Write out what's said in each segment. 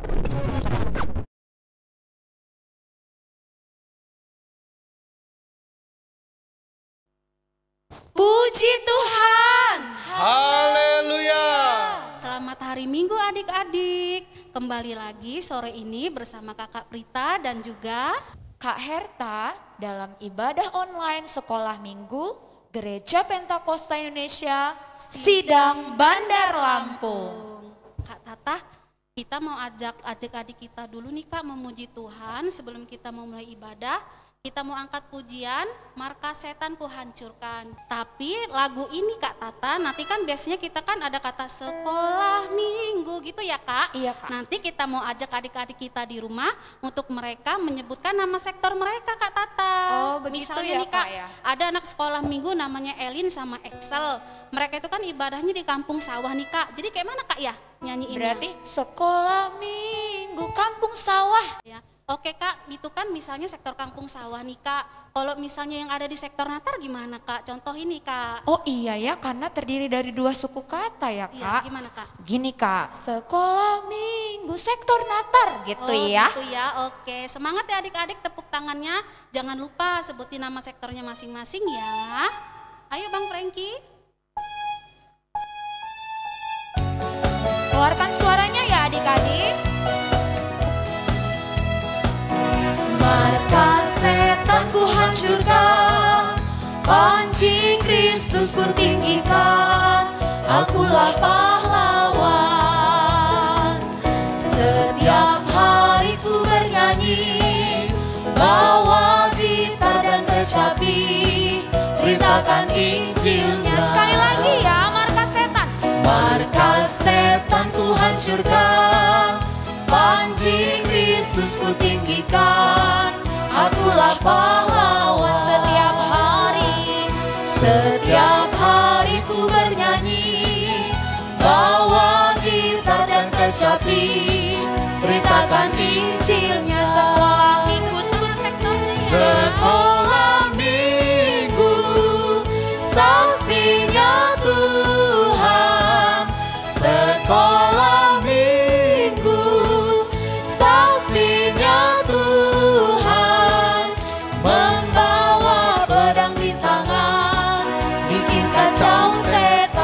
Puji Tuhan. Haleluya. Selamat hari Minggu adik-adik. Kembali lagi sore ini bersama Kakak Prita dan juga Kak Herta dalam ibadah online sekolah minggu Gereja Pentakosta Indonesia Sidang Bandar Lampung. Kak Tata, kita mau ajak adik-adik kita dulu nih Kak memuji Tuhan sebelum kita mau mulai ibadah. Kita mau angkat pujian, markas setan kuhancurkan. Tapi lagu ini Kak Tata, nanti kan biasanya kita kan ada kata sekolah minggu gitu ya Kak. Iya Kak. Nanti kita mau ajak adik-adik kita di rumah untuk mereka menyebutkan nama sektor mereka Kak Tata. Oh begitu. Misalnya ya nih Kak, ya. ada anak sekolah minggu namanya Elin sama Excel. Mereka itu kan ibadahnya di kampung sawah nih Kak. Jadi kayak mana Kak ya nyanyiinnya? Berarti sekolah minggu kampung sawah. Ya. Oke Kak, itu kan misalnya sektor kampung sawah nih Kak. Kalau misalnya yang ada di sektor Natar gimana Kak? Contoh ini Kak. Oh iya ya, karena terdiri dari dua suku kata ya Kak. Iya, gimana Kak? Gini Kak, sekolah minggu sektor Natar gitu ya. Gitu ya, oke. Semangat ya adik-adik, tepuk tangannya. Jangan lupa sebutin nama sektornya masing-masing ya. Ayo Bang Franky. Keluarkan suaranya ya adik-adik. Markas setan ku hancurkan, pancing Kristus ku tinggikan, akulah pahlawan. Setiap hari ku bernyanyi, bawa gitar dan kecapi, beritakan Injilnya. Sekali lagi ya, markas setan. Markas setan ku hancurkan, pancing Kristus ku tinggikan, akulah pahlawan. Setiap hari ku bernyanyi, bawa gitar dan kecapi, beritakan Injilnya. Sekolah minggu, sebut sektornya. Sekolah minggu, saksinya Tuhan. Sekolah minggu, saksinya Tuhan, membawa pedang di tangan, bikin kacau setan.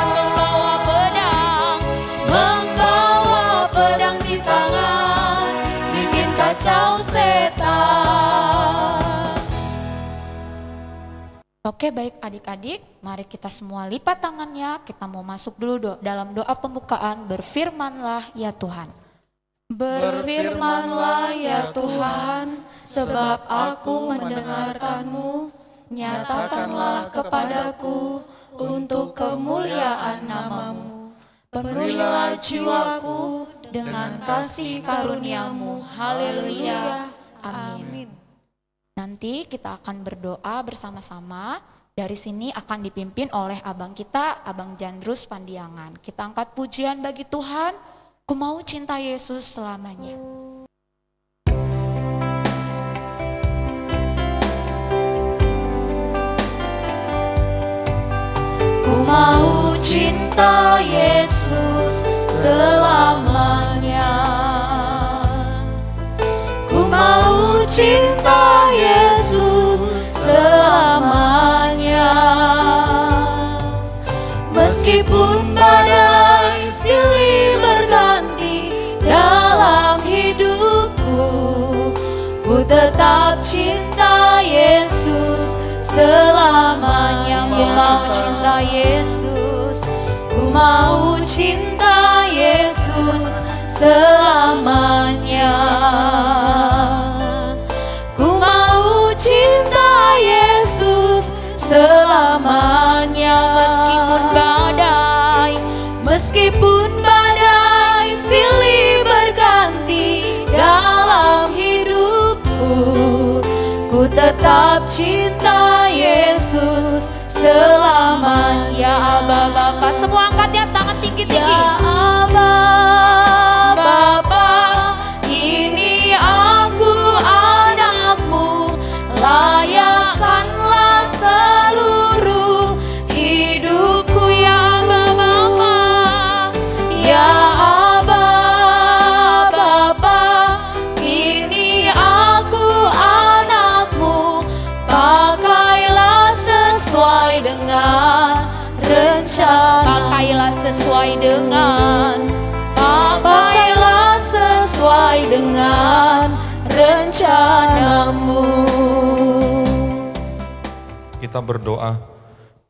Membawa pedang di tangan, bikin kacau setan. Oke, baik adik-adik, mari kita semua lipat tangannya. Kita mau masuk dulu dalam doa pembukaan. Berfirmanlah ya Tuhan. Berfirmanlah ya Tuhan, sebab aku mendengarkan-Mu. Nyatakanlah kepadaku untuk kemuliaan nama-Mu. Penuhilah jiwaku dengan kasih karunia-Mu. Haleluya. Amin. Nanti kita akan berdoa bersama-sama. Dari sini akan dipimpin oleh abang kita, Abang Jandrus Pandiangan. Kita angkat pujian bagi Tuhan. Ku mau cinta Yesus selamanya. Ku mau cinta Yesus selamanya. Ku mau cinta Yesus selamanya. Meskipun badai silih berganti dalam hidupku, ku tetap cinta Yesus selamanya. Ku mau cinta Yesus, ku mau cinta Yesus selamanya. Ku mau cinta Yesus selamanya. Meskipun badai silih berganti dalam hidupku, ku tetap cinta Yesus selamanya. Ya Aba Bapa, semua angkat ya tangan tinggi-tinggi. Ya Aba Bapa, ini aku anakmu, layakkanlah seluruh hidupku. Ya Aba Bapa, ya Aba Bapa, dengan rencana. Pakailah sesuai dengan, pakailah sesuai dengan rencanamu. Kita berdoa.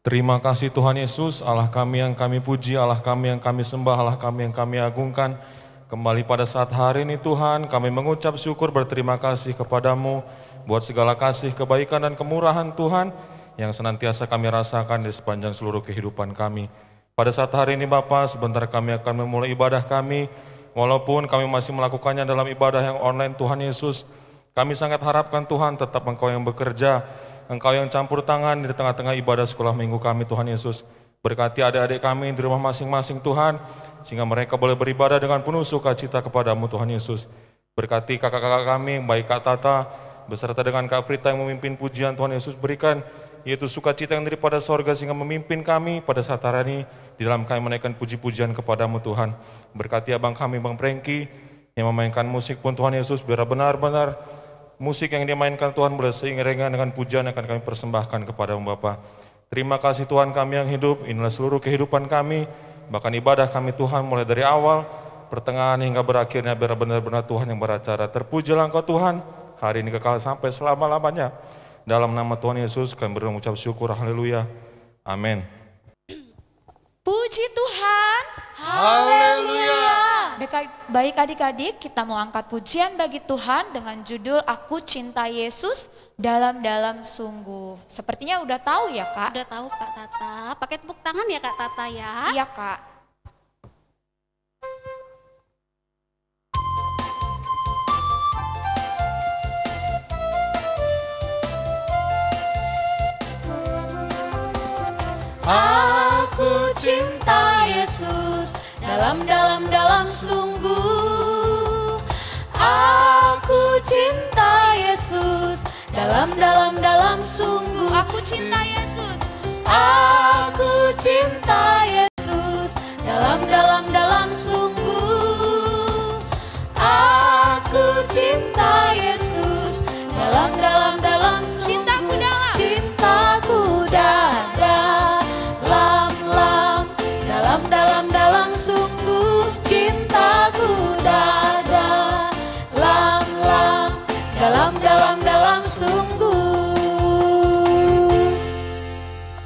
Terima kasih Tuhan Yesus, Allah kami yang kami puji, Allah kami yang kami sembah, Allah kami yang kami agungkan. Kembali pada saat hari ini Tuhan, kami mengucap syukur berterima kasih kepadamu buat segala kasih, kebaikan dan kemurahan Tuhan yang senantiasa kami rasakan di sepanjang seluruh kehidupan kami. Pada saat hari ini Bapa, sebentar kami akan memulai ibadah kami, walaupun kami masih melakukannya dalam ibadah yang online Tuhan Yesus. Kami sangat harapkan Tuhan tetap Engkau yang bekerja, Engkau yang campur tangan di tengah-tengah ibadah sekolah minggu kami Tuhan Yesus. Berkati adik-adik kami di rumah masing-masing Tuhan, sehingga mereka boleh beribadah dengan penuh sukacita kepadamu Tuhan Yesus. Berkati kakak-kakak kami, baik Kak Tata, beserta dengan Kak Prita yang memimpin pujian Tuhan Yesus, berikan yaitu sukacita yang daripada sorga sehingga memimpin kami pada saat hari ini di dalam kami menaikkan puji-pujian kepadamu Tuhan. Berkati abang kami Bang Prengki yang memainkan musik pun Tuhan Yesus, biar benar-benar musik yang dimainkan Tuhan boleh seiringan dengan pujian yang akan kami persembahkan kepadamu Bapa. Terima kasih Tuhan kami yang hidup, inilah seluruh kehidupan kami, bahkan ibadah kami Tuhan mulai dari awal, pertengahan hingga berakhirnya, biar benar-benar Tuhan yang beracara. Terpujilah Engkau Tuhan, hari ini kekal sampai selama-lamanya. Dalam nama Tuhan Yesus kami mengucap syukur, haleluya, amin. Puji Tuhan, Haleluya. Baik adik-adik, kita mau angkat pujian bagi Tuhan dengan judul Aku Cinta Yesus Dalam-dalam Sungguh. Sepertinya udah tahu ya Kak? Udah tahu Kak Tata, pakai tepuk tangan ya Kak Tata ya. Iya Kak. Aku cinta Yesus dalam sungguh. Aku cinta Yesus dalam sungguh. Aku cinta Yesus. Aku cinta Yesus dalam sungguh. Aku cinta Yesus dalam sungguh. Cintaku dalam. Cintaku dalam sungguh. Cintaku dalam sungguh.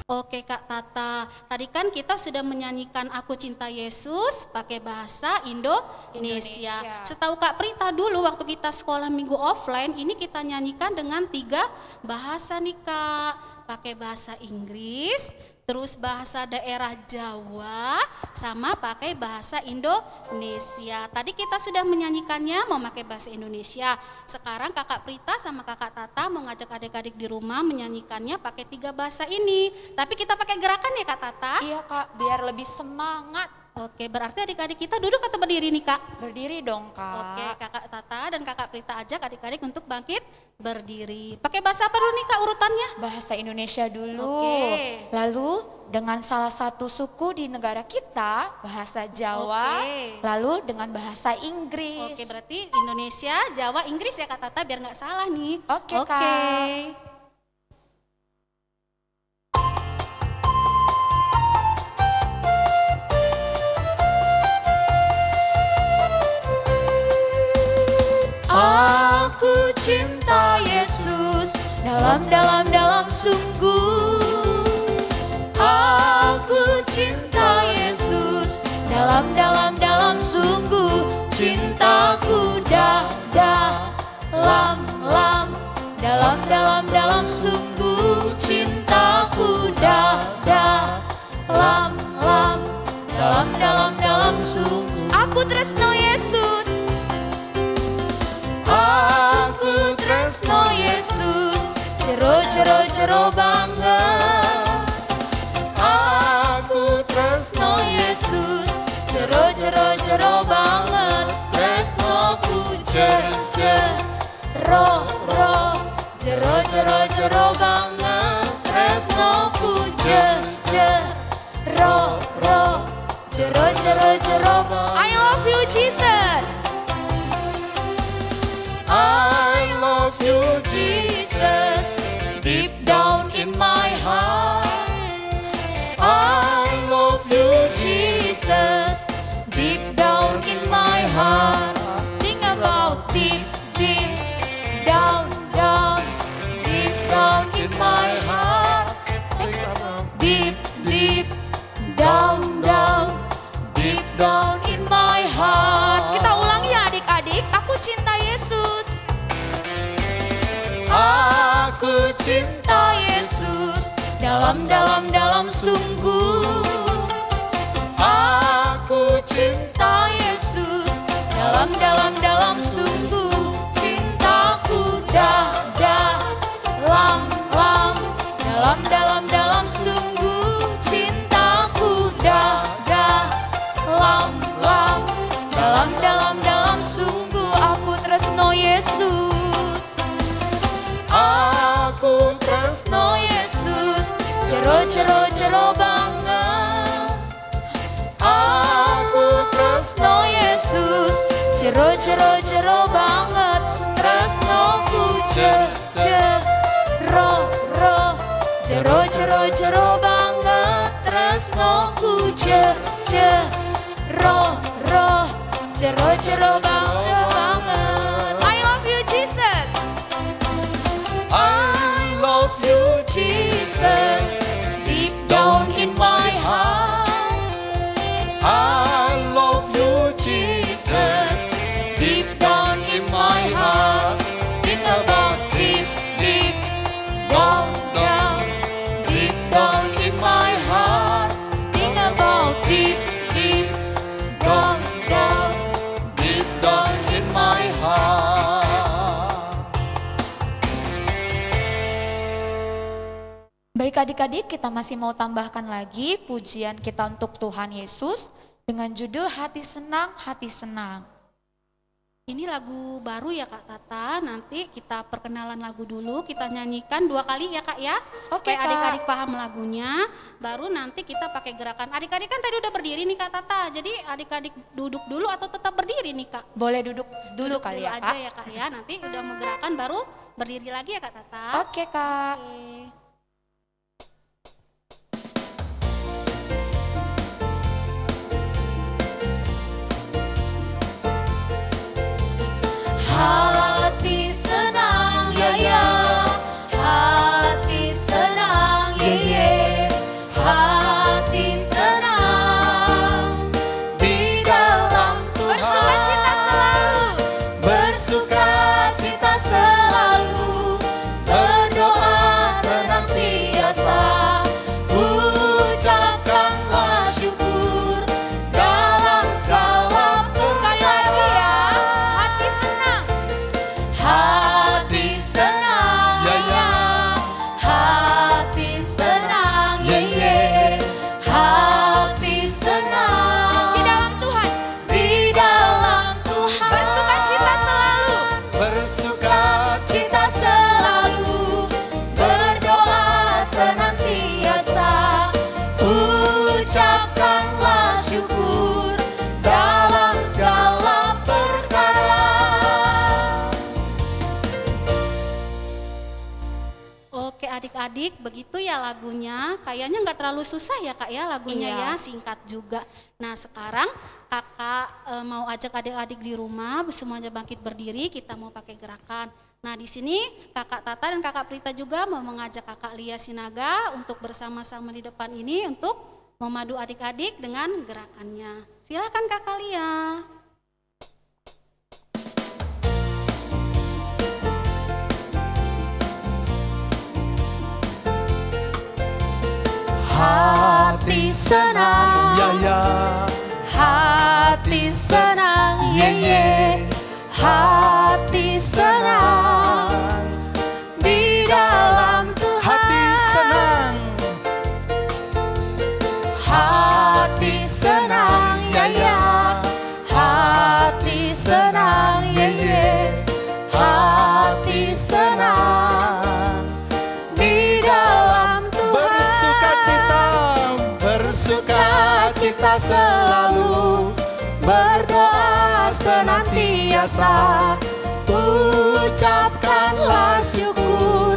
Oke Kak Tata, tadi kan kita sudah menyanyikan Aku Cinta Yesus pakai bahasa Indonesia. Setahu Kak Prita dulu waktu kita sekolah minggu offline, ini kita nyanyikan dengan 3 bahasa nih Kak. Pakai bahasa Inggris, terus bahasa daerah Jawa, sama pakai bahasa Indonesia. Tadi kita sudah menyanyikannya mau pakai bahasa Indonesia. Sekarang Kakak Prita sama Kakak Tata mau ngajak adik-adik di rumah menyanyikannya pakai 3 bahasa ini. Tapi kita pakai gerakan ya Kak Tata? Iya Kak, biar lebih semangat. Oke, berarti adik-adik kita duduk atau berdiri nih Kak? Berdiri dong Kak. Oke, Kakak Tata dan Kakak Prita ajak adik-adik untuk bangkit berdiri. Pakai bahasa apa dulu nih Kak urutannya? Bahasa Indonesia dulu. Oke. Lalu dengan salah satu suku di negara kita, bahasa Jawa. Oke. Lalu dengan bahasa Inggris. Oke, berarti Indonesia, Jawa, Inggris ya Kak Tata biar nggak salah nih. Oke, Kak. Aku cinta Yesus dalam sungguh. Aku cinta Yesus dalam sungguh. Cintaku dalam sungguh. Cintaku dalam sungguh. Aku tresno Yesus. Aku tresno Yesus, jero banget. Aku tresno Yesus, jero banget. Tresnoku jero banget. Tresnoku jero banget. I love you Jesus. I love you, Jesus, deep down in my heart. heart. Think about deep, deep down, down, deep down in my heart. Deep, deep down, down, deep down in my heart. Kita ulangi ya adik-adik, aku cinta Yesus. Aku cinta Yesus dalam sungguh. Aku cinta Yesus dalam sungguh. Cintaku dalam sungguh. Cintaku dalam sungguh. Aku tresno Yesus. Aku tresno Yesus. Jero banget. Aku tresno Yesus. Jero banget. Tresnoku jero banget. Tresnoku jero banget. I love you Jesus. I love you Jesus. Deep down in my heart. I love you Jesus. Deep down in my heart. Think about deep, deep down, down, deep down in my heart. Think about deep, deep down, down, deep down in my heart. Baik adik-adik, kita masih mau tambahkan lagi pujian kita untuk Tuhan Yesus dengan judul Hati Senang, Hati Senang. Ini lagu baru ya Kak Tata, nanti kita perkenalan lagu dulu, kita nyanyikan 2 kali ya Kak ya. Oke, supaya Kak. adik-adik paham lagunya, baru nanti kita pakai gerakan. Adik-adik kan tadi udah berdiri nih Kak Tata, jadi adik-adik duduk dulu atau tetap berdiri nih Kak? Boleh duduk dulu kali ya aja Kak. ya Kak ya, nanti udah mau gerakan baru berdiri lagi ya Kak Tata. Oke Kak. Oke. Hati senang ya ya, hati senang ye ye, hati senang di dalam Tuhan. Bersukacita selalu, berdoa senantiasa, ucapkanlah syukur dalam segala perkara. Hati senang. Hati senang ya ya, hati senang ye ye, hati senang di dalam Tuhan, di dalam Tuhan. Bersukacita selalu, bersukacita selalu, berdoa senantiasa, ucapkanlah syukur dalam segala perkara. Oke adik-adik, begitu ya lagunya. Kayaknya nggak terlalu susah ya Kak ya lagunya Iya. ya, singkat juga. Nah sekarang kakak mau ajak adik-adik di rumah semuanya bangkit berdiri, kita mau pakai gerakan. Nah di sini kakak Tata dan kakak Prita juga mau mengajak kakak Lia Sinaga untuk bersama-sama di depan ini untuk memadu adik-adik dengan gerakannya. Silakan kakak Lia. Hati senang Ya ya, hati senang ye ye, hati senang di dalam Tuhan. hati senang, Hati senang ya ya, hati senang ye ye, hati senang di dalam Tuhan. Bersukacita selalu, berdoa senantiasa, ucapkanlah syukur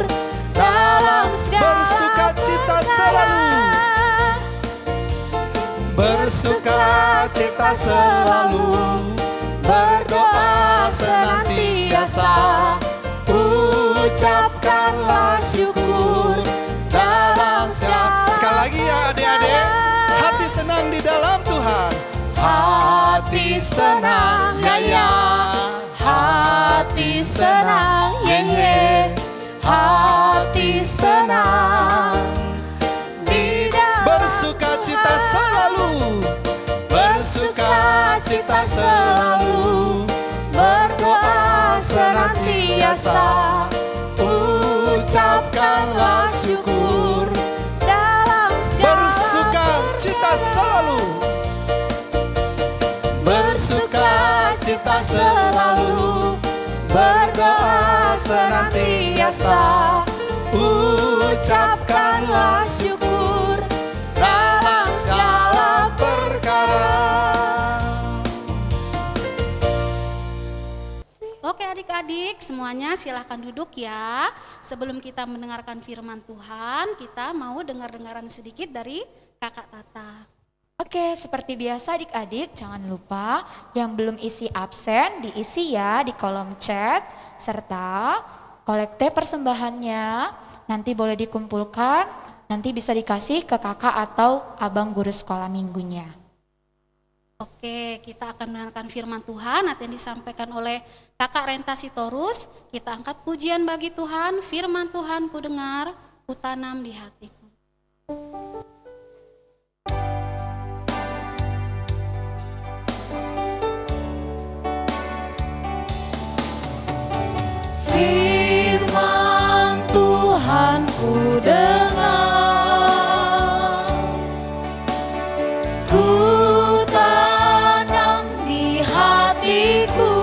dalam segala bersukacita selalu, bersukacita selalu, senantiasa. Ucapkanlah syukur dalam segala. Sekali lagi ya adik-adik, hati senang di dalam Tuhan. Hati senang ya ya, hati senang ye ye, hati senang di dalam. Bersukacita selalu, bersukacita selalu, berdoa senantiasa. Ucapkanlah syukur dalam segala. Bersukacita selalu, bersukacita selalu, berdoa senantiasa. Ucapkanlah syukur dalam segala perkara. Oke adik-adik semuanya silahkan duduk ya. Sebelum kita mendengarkan firman Tuhan, kita mau dengar-dengaran sedikit dari Kakak Tata. Oke, seperti biasa adik-adik jangan lupa yang belum isi absen diisi ya di kolom chat, serta kolekte persembahannya nanti boleh dikumpulkan, nanti bisa dikasih ke kakak atau abang guru sekolah minggunya. Oke, kita akan mendengarkan firman Tuhan nanti yang disampaikan oleh Kakak Renta Sitorus. Kita angkat pujian bagi Tuhan, firman Tuhan ku dengar, ku tanam di hatiku. Firman Tuhan ku dengar, ku tanam di hatiku,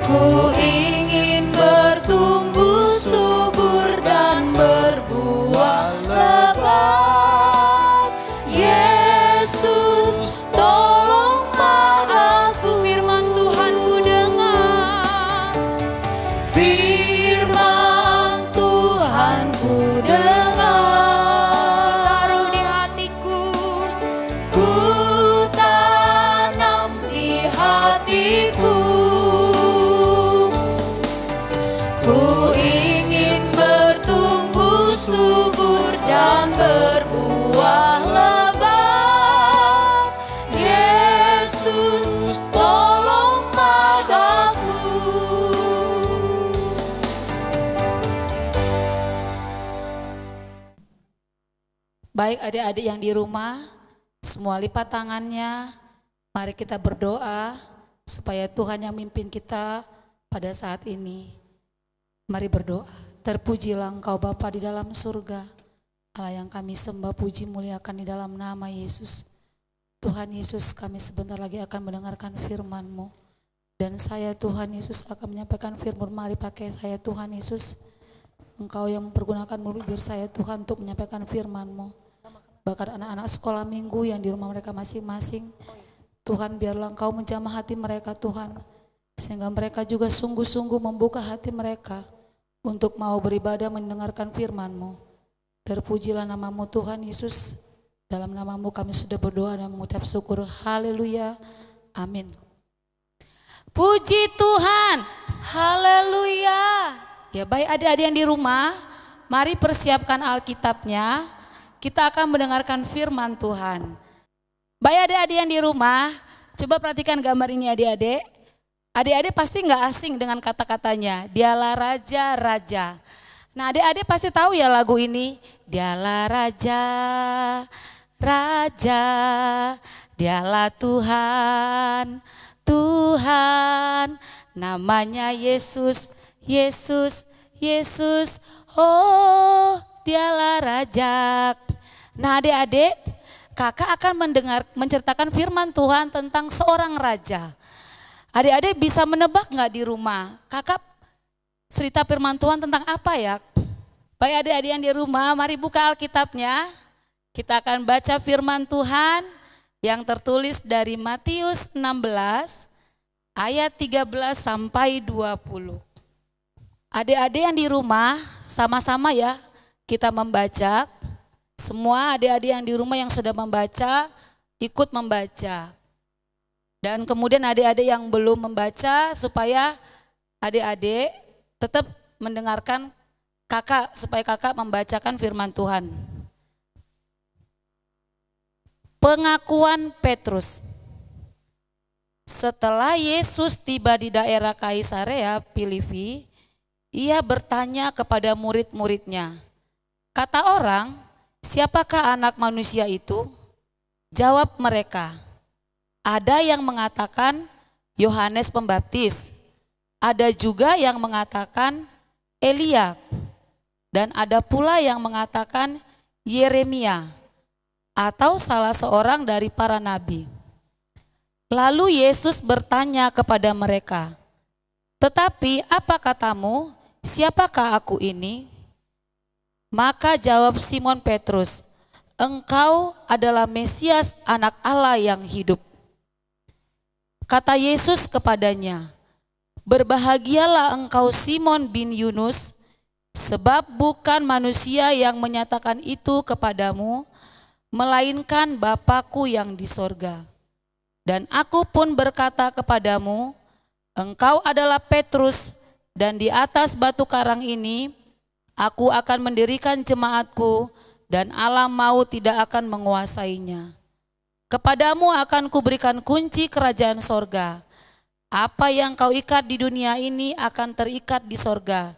ku ingin bertumbuh subur dan berbuah lebat. Yesus tolonglah aku, firman Tuhan ku dengar, firman Tuhan ku dengar, ku taruh di hatiku, ku tanam di hatiku, ku ingin bertumbuh subur dan berbuah lebat. Yesus tolonglah aku. Baik adik-adik yang di rumah, semua lipat tangannya, mari kita berdoa supaya Tuhan yang mimpin kita pada saat ini. Mari berdoa. Terpujilah Engkau Bapa di dalam surga, Allah yang kami sembah, puji muliakan di dalam nama Yesus. Tuhan Yesus, kami sebentar lagi akan mendengarkan firman-Mu. Dan saya Tuhan Yesus akan menyampaikan firman, mari pakai saya Tuhan Yesus. Engkau yang mempergunakan mulut bibir saya Tuhan untuk menyampaikan firman-Mu. Bahkan anak-anak sekolah minggu yang di rumah mereka masing-masing, Tuhan biarlah Engkau menjamah hati mereka Tuhan. Sehingga mereka juga sungguh-sungguh membuka hati mereka untuk mau beribadah mendengarkan firman-Mu. Terpujilah nama-Mu Tuhan Yesus. Dalam nama-Mu kami sudah berdoa dan mengucap syukur. Haleluya. Amin. Puji Tuhan. Haleluya. Ya baik adik-adik yang di rumah, mari persiapkan Alkitabnya. Kita akan mendengarkan firman Tuhan. Baik adik-adik yang di rumah, coba perhatikan gambar ini adik-adik. Adik-adik pasti nggak asing dengan kata-katanya. Dialah Raja-Raja. Nah adik-adik pasti tahu ya lagu ini. Dialah Raja, Raja, Dialah Tuhan, Tuhan. Namanya Yesus, Yesus, Yesus. Oh Dialah Raja. Nah adik-adik, kakak akan menceritakan firman Tuhan tentang seorang raja. Adik-adik bisa menebak nggak di rumah? Kakak cerita firman Tuhan tentang apa ya? Baik adik-adik yang di rumah, mari buka Alkitabnya. Kita akan baca firman Tuhan yang tertulis dari Matius 16 ayat 13 sampai 20. Adik-adik yang di rumah, sama-sama ya kita membaca. Semua adik-adik yang di rumah yang sudah membaca, ikut membaca. Dan kemudian adik-adik yang belum membaca, supaya adik-adik tetap mendengarkan kakak, supaya kakak membacakan firman Tuhan. Pengakuan Petrus. Setelah Yesus tiba di daerah Kaisarea Filipi, ia bertanya kepada murid-muridnya, kata orang, siapakah anak manusia itu? Jawab mereka, ada yang mengatakan Yohanes Pembaptis, ada juga yang mengatakan Elia, dan ada pula yang mengatakan Yeremia, atau salah seorang dari para nabi. Lalu Yesus bertanya kepada mereka, tetapi apa katamu, siapakah aku ini? Maka jawab Simon Petrus, engkau adalah Mesias, anak Allah yang hidup. Kata Yesus kepadanya, berbahagialah engkau Simon bin Yunus, sebab bukan manusia yang menyatakan itu kepadamu, melainkan Bapa-Ku yang di sorga. Dan aku pun berkata kepadamu, engkau adalah Petrus, dan di atas batu karang ini, aku akan mendirikan jemaatku, dan alam maut tidak akan menguasainya. Kepadamu akan kuberikan kunci kerajaan sorga. Apa yang kau ikat di dunia ini akan terikat di sorga,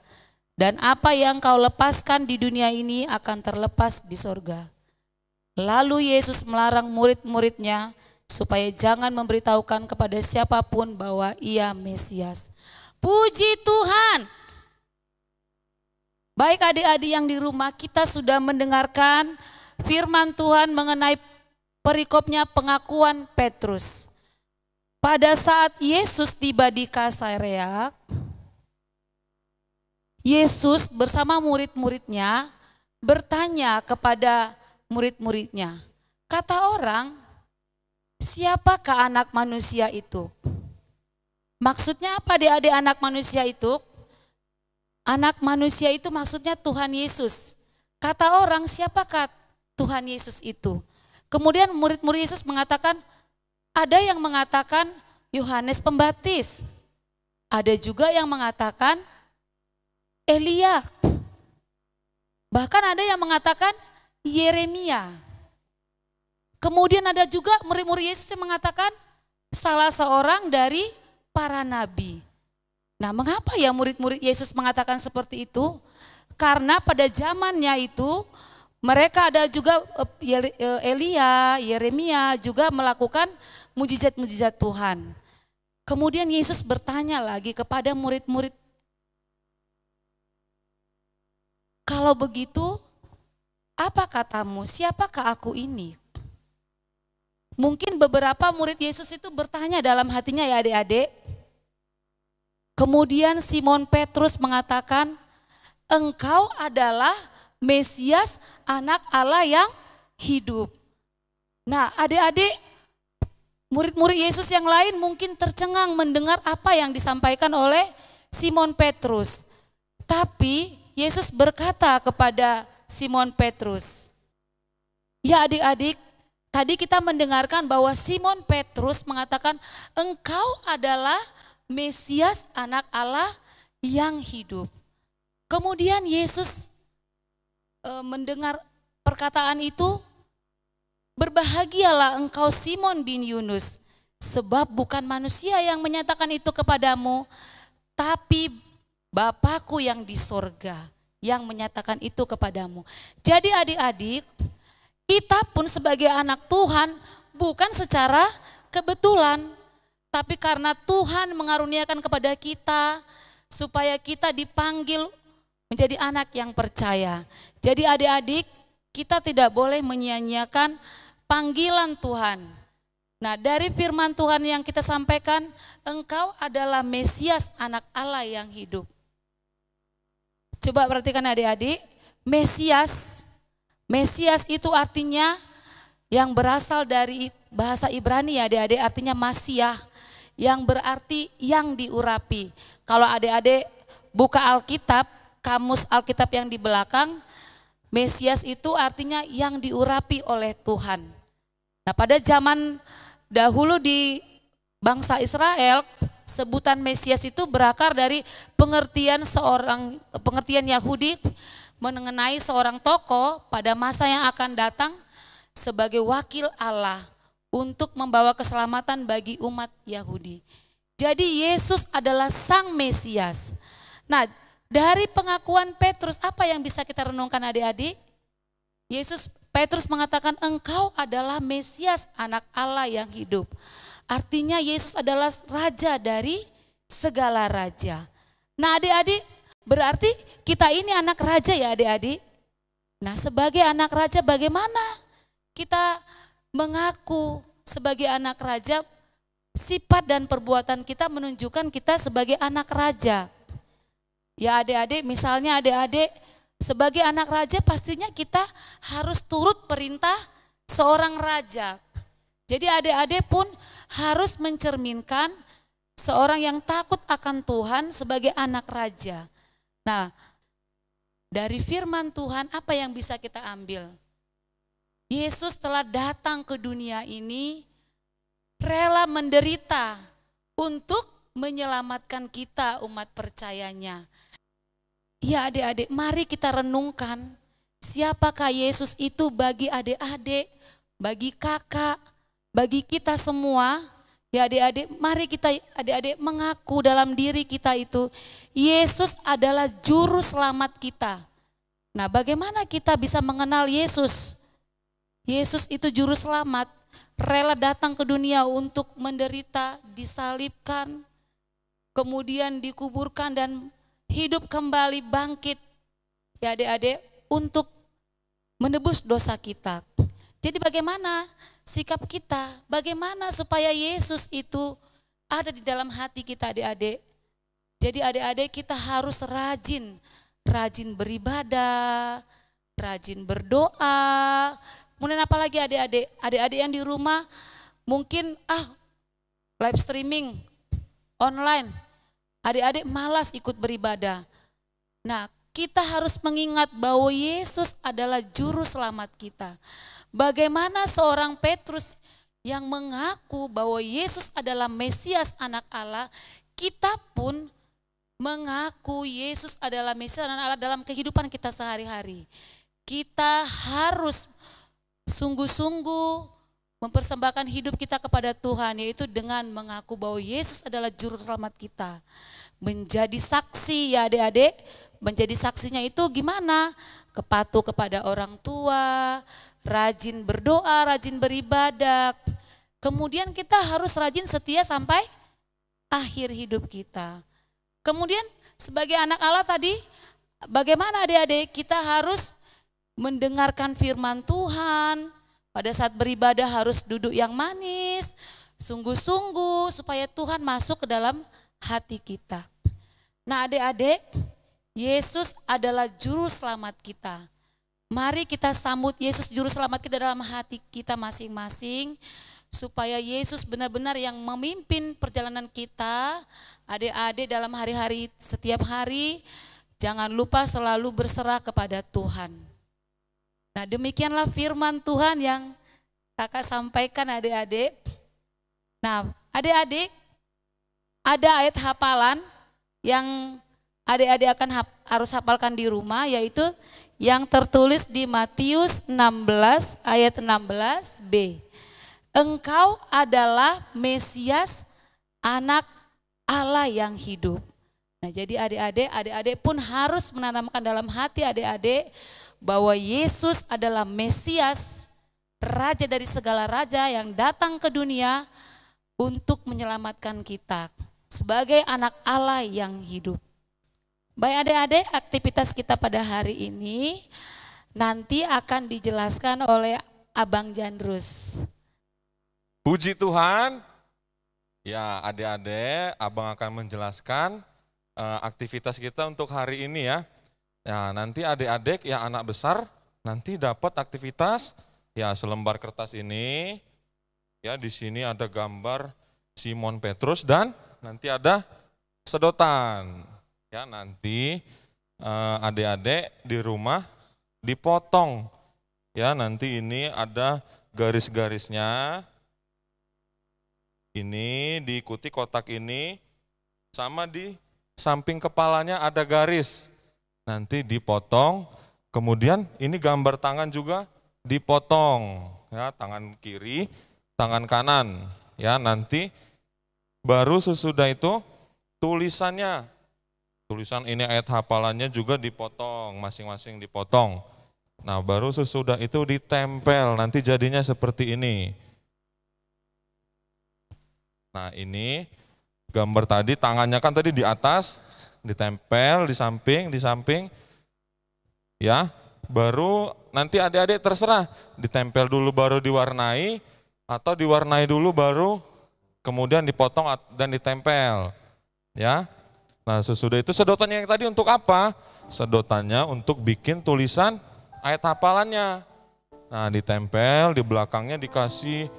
dan apa yang kau lepaskan di dunia ini akan terlepas di sorga. Lalu Yesus melarang murid-muridnya supaya jangan memberitahukan kepada siapapun bahwa ia Mesias. Puji Tuhan. Baik adik-adik yang di rumah, kita sudah mendengarkan firman Tuhan mengenai perikopnya pengakuan Petrus. Pada saat Yesus tiba di Kaisarea, Yesus bersama murid-muridnya bertanya kepada murid-muridnya, kata orang, siapakah anak manusia itu? Maksudnya apa adik-adik anak manusia itu? Anak manusia itu maksudnya Tuhan Yesus. Kata orang, siapakah Tuhan Yesus itu? Kemudian murid-murid Yesus mengatakan, ada yang mengatakan Yohanes Pembaptis. Ada juga yang mengatakan Elia. Bahkan ada yang mengatakan Yeremia. Kemudian ada juga murid-murid Yesus yang mengatakan salah seorang dari para nabi. Nah, mengapa ya murid-murid Yesus mengatakan seperti itu? Karena pada zamannya itu mereka ada juga Elia, Yeremia juga melakukan mujizat-mujizat Tuhan. Kemudian Yesus bertanya lagi kepada murid-murid, kalau begitu apa katamu, siapakah aku ini? Mungkin beberapa murid Yesus itu bertanya dalam hatinya ya adik-adik. Kemudian Simon Petrus mengatakan, engkau adalah Mesias, anak Allah yang hidup. Nah adik-adik, murid-murid Yesus yang lain mungkin tercengang mendengar apa yang disampaikan oleh Simon Petrus. Tapi Yesus berkata kepada Simon Petrus, ya adik-adik, tadi kita mendengarkan bahwa Simon Petrus mengatakan engkau adalah Mesias, anak Allah yang hidup. Kemudian Yesus mendengar perkataan itu, berbahagialah engkau Simon bin Yunus, sebab bukan manusia yang menyatakan itu kepadamu, tapi Bapa-Ku yang di sorga yang menyatakan itu kepadamu. Jadi adik-adik, kita pun sebagai anak Tuhan bukan secara kebetulan, tapi karena Tuhan mengaruniakan kepada kita supaya kita dipanggil menjadi anak yang percaya. Jadi adik-adik, kita tidak boleh menyia-nyiakan panggilan Tuhan. Nah, dari firman Tuhan yang kita sampaikan, engkau adalah Mesias, anak Allah yang hidup. Coba perhatikan adik-adik, Mesias itu artinya yang berasal dari bahasa Ibrani ya adik-adik, artinya Masiah, yang berarti yang diurapi. Kalau adik-adik buka Alkitab, kamus Alkitab yang di belakang, Mesias itu artinya yang diurapi oleh Tuhan. Nah pada zaman dahulu di bangsa Israel, sebutan Mesias itu berakar dari pengertian Yahudi mengenai seorang tokoh pada masa yang akan datang sebagai wakil Allah untuk membawa keselamatan bagi umat Yahudi. Jadi Yesus adalah Sang Mesias. Nah, dari pengakuan Petrus, apa yang bisa kita renungkan adik-adik? Petrus mengatakan, engkau adalah Mesias, anak Allah yang hidup. Artinya Yesus adalah raja dari segala raja. Nah adik-adik, berarti kita ini anak raja ya adik-adik. Nah sebagai anak raja bagaimana kita mengaku sebagai anak raja? Sifat dan perbuatan kita menunjukkan kita sebagai anak raja. Ya adik-adik, misalnya adik-adik sebagai anak raja pastinya kita harus turut perintah seorang raja. Jadi adik-adik pun harus mencerminkan seorang yang takut akan Tuhan sebagai anak raja. Nah, dari firman Tuhan apa yang bisa kita ambil? Yesus telah datang ke dunia ini rela menderita untuk menyelamatkan kita umat percayanya. Ya adik-adik, mari kita renungkan siapakah Yesus itu bagi adik-adik, bagi kakak, bagi kita semua. Ya adik-adik, mari kita adik-adik mengaku dalam diri kita itu Yesus adalah juru selamat kita. Nah bagaimana kita bisa mengenal Yesus? Yesus itu juru selamat, rela datang ke dunia untuk menderita, disalibkan, kemudian dikuburkan dan hidup kembali bangkit. Ya adik-adik, untuk menebus dosa kita. Jadi bagaimana sikap kita? Bagaimana supaya Yesus itu ada di dalam hati kita adik-adik? Jadi adik-adik kita harus rajin beribadah, rajin berdoa. Kemudian apalagi adik-adik? Adik-adik yang di rumah mungkin live streaming online. Adik-adik malas ikut beribadah. Nah, kita harus mengingat bahwa Yesus adalah juru selamat kita. Bagaimana seorang Petrus yang mengaku bahwa Yesus adalah Mesias anak Allah, kita pun mengaku Yesus adalah Mesias anak Allah dalam kehidupan kita sehari-hari. Kita harus sungguh-sungguh mempersembahkan hidup kita kepada Tuhan, yaitu dengan mengaku bahwa Yesus adalah juru selamat kita. Menjadi saksi ya adik-adik, menjadi saksinya itu gimana? Kepatuh kepada orang tua, rajin berdoa, rajin beribadah. Kemudian kita harus rajin setia sampai akhir hidup kita. Kemudian sebagai anak Allah tadi, bagaimana adik-adik? Kita harus mendengarkan firman Tuhan, pada saat beribadah harus duduk yang manis, sungguh-sungguh supaya Tuhan masuk ke dalam hati kita. Nah adik-adik, Yesus adalah juru selamat kita. Mari kita sambut Yesus juru selamat kita dalam hati kita masing-masing, supaya Yesus benar-benar yang memimpin perjalanan kita. Adik-adik dalam hari-hari setiap hari, jangan lupa selalu berserah kepada Tuhan. Nah demikianlah firman Tuhan yang kakak sampaikan adik-adik. Nah adik-adik ada ayat hafalan yang adik-adik akan harus hafalkan di rumah, yaitu yang tertulis di Matius 16 ayat 16b. Engkau adalah Mesias anak Allah yang hidup. Nah jadi adik-adik pun harus menanamkan dalam hati adik-adik bahwa Yesus adalah Mesias, Raja dari segala raja yang datang ke dunia untuk menyelamatkan kita sebagai anak Allah yang hidup. Baik adik-adik, aktivitas kita pada hari ini nanti akan dijelaskan oleh Abang Jandrus. Puji Tuhan. Ya adik-adik, Abang akan menjelaskan aktivitas kita untuk hari ini ya. Ya nanti adik-adik yang anak besar nanti dapat aktivitas ya selembar kertas ini. Ya di sini ada gambar Simon Petrus dan nanti ada sedotan. Ya nanti adik-adik di rumah dipotong. Ya nanti ini ada garis-garisnya. Ini diikuti kotak ini, sama di samping kepalanya ada garis. Nanti dipotong, kemudian ini gambar tangan juga dipotong. Ya, tangan kiri, tangan kanan. Ya, nanti baru sesudah itu tulisannya. Tulisan ini ayat hafalannya juga dipotong, masing-masing dipotong. Nah, baru sesudah itu ditempel, nanti jadinya seperti ini. Nah, ini gambar tadi, tangannya kan tadi di atas, ditempel di samping, ya. Baru nanti adik-adik terserah, ditempel dulu baru diwarnai, atau diwarnai dulu baru kemudian dipotong dan ditempel, ya. Nah, sesudah itu sedotannya yang tadi untuk apa? Sedotannya untuk bikin tulisan ayat hafalannya. Nah, ditempel, di belakangnya dikasih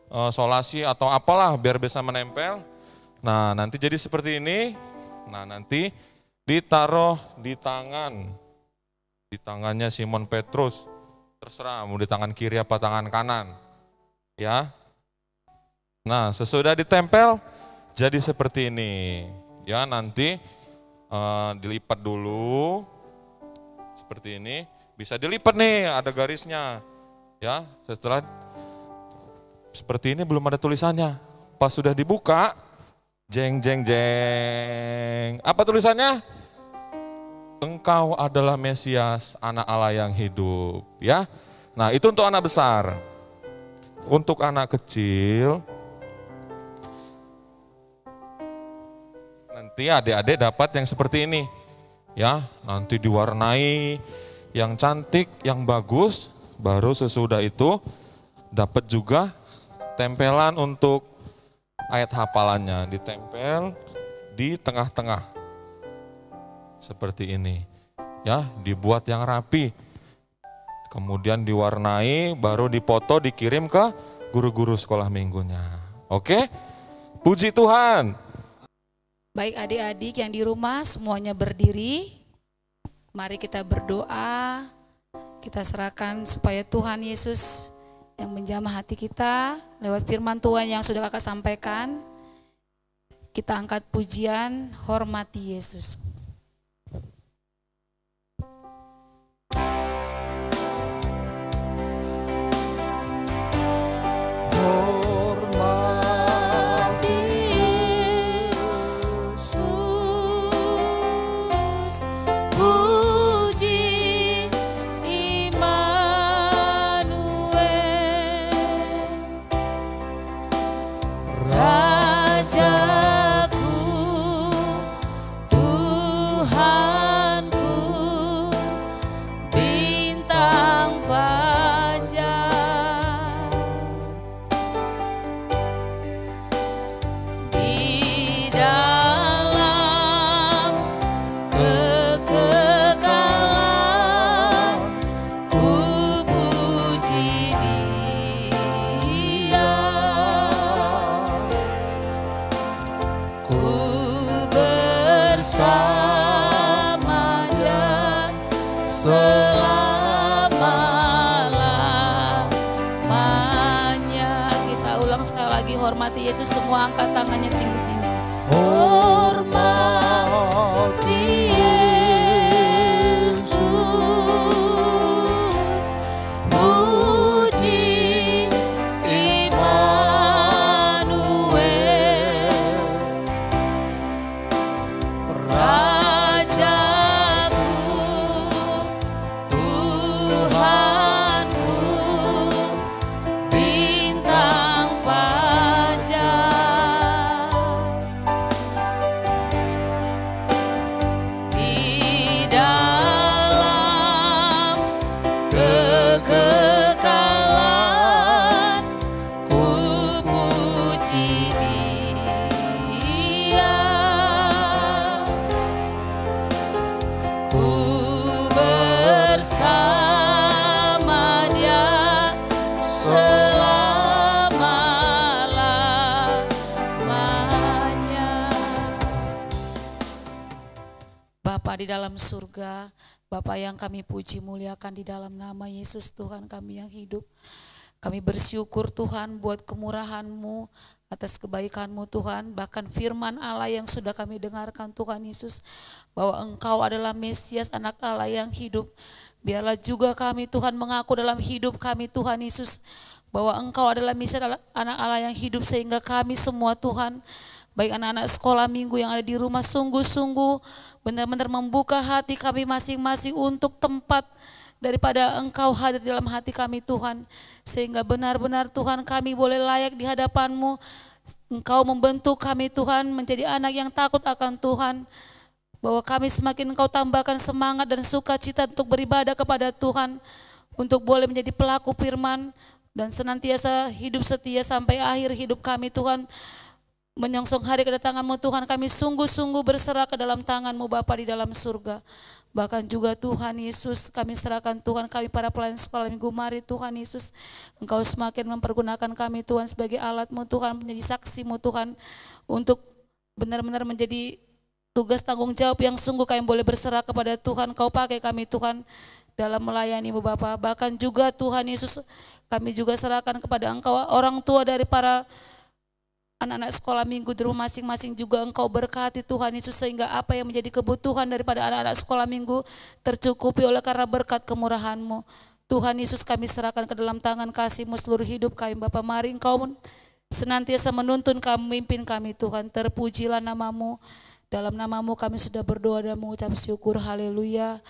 solasi atau apalah biar bisa menempel. Nah, nanti jadi seperti ini. Nah, nanti ditaruh di tangan. Di tangannya Simon Petrus. Terserah mau di tangan kiri apa tangan kanan. Ya. Nah, sesudah ditempel jadi seperti ini. Ya, nanti dilipat dulu. Seperti ini. Bisa dilipat nih, ada garisnya. Ya, setelah seperti ini belum ada tulisannya. Pas sudah dibuka, jeng jeng jeng. Apa tulisannya? Engkau adalah Mesias, anak Allah yang hidup, ya. Nah, itu untuk anak besar. Untuk anak kecil, nanti adik-adik dapat yang seperti ini. Ya, nanti diwarnai yang cantik, yang bagus, baru sesudah itu dapat juga tempelan untuk ayat hafalannya, ditempel di tengah-tengah. Seperti ini. Ya, dibuat yang rapi. Kemudian diwarnai, baru dipoto, dikirim ke guru-guru sekolah minggunya. Oke? Puji Tuhan. Baik adik-adik yang di rumah semuanya berdiri. Mari kita berdoa. Kita serahkan supaya Tuhan Yesus yang menjamah hati kita lewat firman Tuhan yang sudah Kakak sampaikan. Kita angkat pujian, hormati Yesus. Hormati Yesus, semua angkat tangannya tinggi-tinggi. Hormati Yesus, puji Immanuel, Rajaku, Tuhanku, bintang Bapa di dalam surga, Bapa yang kami puji muliakan di dalam nama Yesus Tuhan kami yang hidup. Kami bersyukur Tuhan buat kemurahan-Mu, atas kebaikan-Mu Tuhan, bahkan firman Allah yang sudah kami dengarkan Tuhan Yesus, bahwa Engkau adalah Mesias, anak Allah yang hidup. Biarlah juga kami Tuhan mengaku dalam hidup kami Tuhan Yesus, bahwa Engkau adalah Mesias, anak Allah yang hidup, sehingga kami semua Tuhan, baik anak-anak sekolah minggu yang ada di rumah, sungguh-sungguh benar-benar membuka hati kami masing-masing untuk tempat daripada Engkau hadir dalam hati kami Tuhan, sehingga benar-benar Tuhan kami boleh layak di hadapan-Mu. Engkau membentuk kami Tuhan menjadi anak yang takut akan Tuhan, bahwa kami semakin Engkau tambahkan semangat dan sukacita untuk beribadah kepada Tuhan, untuk boleh menjadi pelaku firman dan senantiasa hidup setia sampai akhir hidup kami Tuhan. Menyongsong hari kedatangan-Mu Tuhan, kami sungguh-sungguh berserah ke dalam tangan-Mu Bapa di dalam surga. Bahkan juga Tuhan Yesus, kami serahkan Tuhan kami para pelayan sekolah minggu, mari Tuhan Yesus, Engkau semakin mempergunakan kami Tuhan sebagai alat-Mu Tuhan, menjadi saksi-Mu Tuhan, untuk benar-benar menjadi tugas tanggung jawab yang sungguh kami boleh berserah kepada Tuhan. Kau pakai kami Tuhan dalam melayani-Mu Bapa. Bahkan juga Tuhan Yesus, kami juga serahkan kepada Engkau orang tua dari para anak-anak sekolah minggu di rumah masing-masing, juga Engkau berkati Tuhan Yesus, sehingga apa yang menjadi kebutuhan daripada anak-anak sekolah minggu tercukupi oleh karena berkat kemurahan-Mu. Tuhan Yesus, kami serahkan ke dalam tangan kasih-Mu seluruh hidup kami Bapa. Mari Engkau senantiasa menuntun kami, memimpin kami Tuhan. Terpujilah nama-Mu, dalam nama-Mu kami sudah berdoa dan mengucap syukur. Haleluya.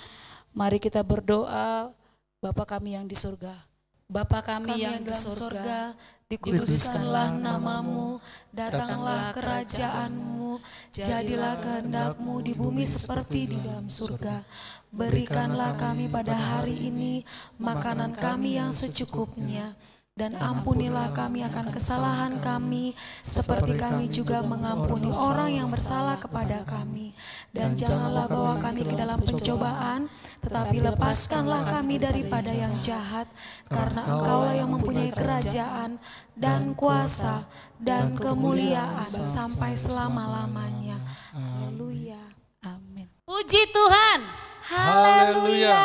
Mari kita berdoa. Bapa kami yang di surga, Bapa kami yang di surga, dikuduskanlah nama-Mu, datanglah kerajaan-Mu, jadilah kehendak-Mu di bumi seperti di dalam surga. Berikanlah kami pada hari ini makanan kami yang secukupnya, dan ampunilah kami akan kesalahan kami, seperti kami juga mengampuni orang yang bersalah kepada kami. Dan janganlah bawa kami ke dalam pencobaan, tetapi lepaskanlah kami daripada yang jahat, karena Engkaulah yang mempunyai kerajaan dan kuasa dan kemuliaan sampai selama-lamanya. Haleluya. Amin. Puji Tuhan. Haleluya.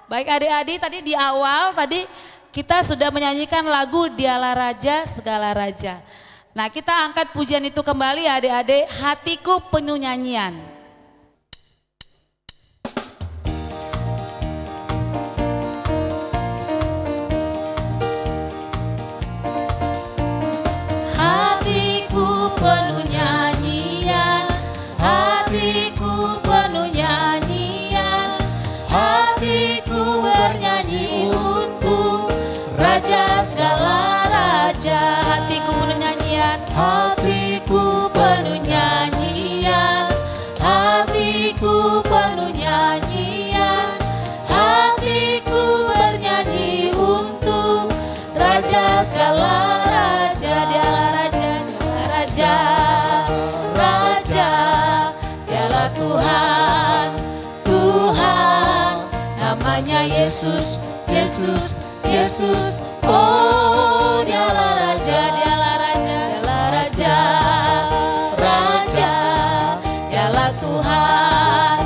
Baik adik-adik, tadi di awal kita sudah menyanyikan lagu Dialah Raja Segala Raja. Nah, kita angkat pujian itu kembali adik-adik, hatiku penuh nyanyian. Hatiku penuh nyanyian, hatiku penuh nyanyian, hatiku bernyanyi untuk Raja segala raja. Hatiku penuh nyanyian, hatiku penuh nyanyian, hatiku penuh nyanyian, hatiku bernyanyi untuk Raja segala raja. Dialah raja, dialah raja, raja, dialah Tuhan, Tuhan, namanya Yesus, Yesus, Yesus. Oh, dialah raja, dialah raja, dialah raja, raja, dialah Tuhan,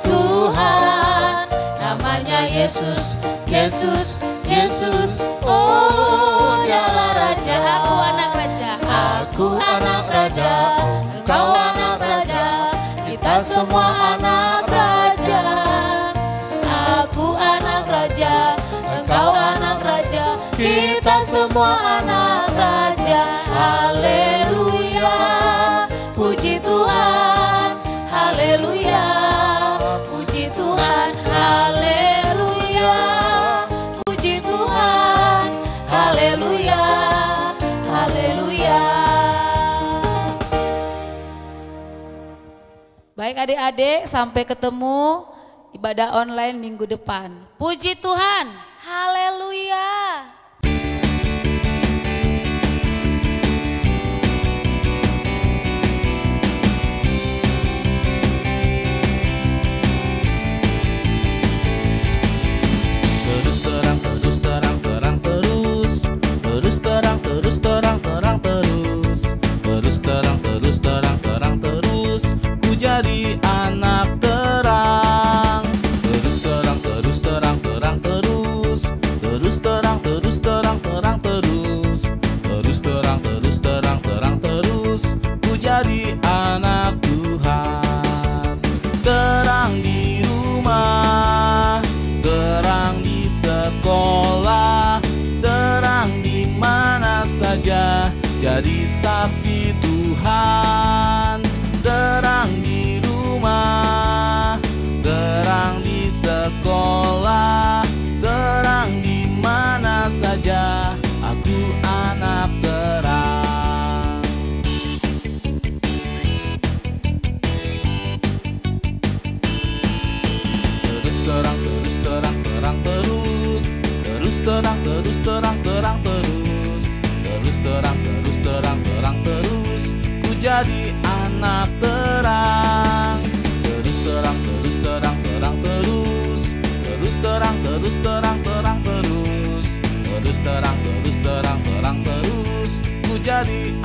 Tuhan, namanya Yesus, Yesus, Yesus. Oh, dialah raja. Aku anak raja, aku anak raja, engkau anak raja, kita semua anak raja. Aku anak raja, engkau anak raja, kita semua anak raja. Haleluya, puji Tuhan. Haleluya, puji Tuhan. Haleluya, puji Tuhan. Haleluya, haleluya. Baik adik-adik, sampai ketemu ibadah online minggu depan. Puji Tuhan. Haleluya. Terus terang, terus terang, terang terus. Terus terang, terus terang, terang terus. Terus terang, terus terang, terang terus. Ku jadi anak terang. Terus terang, terus terang, terang terus. Terus terang, terus jadi saksi Tuhan. Terang di rumah, terang di sekolah, terang di mana saja, aku anak terang. Terus terang, terus terang, terang terus. Terus terang, terus terang, terang terus. Terus terang, terus terang, terang terus. Ku jadi anak terang. Terus terang, terus terang, terang terus. Terus terang, terus terang, terang terus. Terus terang, terus terang, terang terus. Ku jadi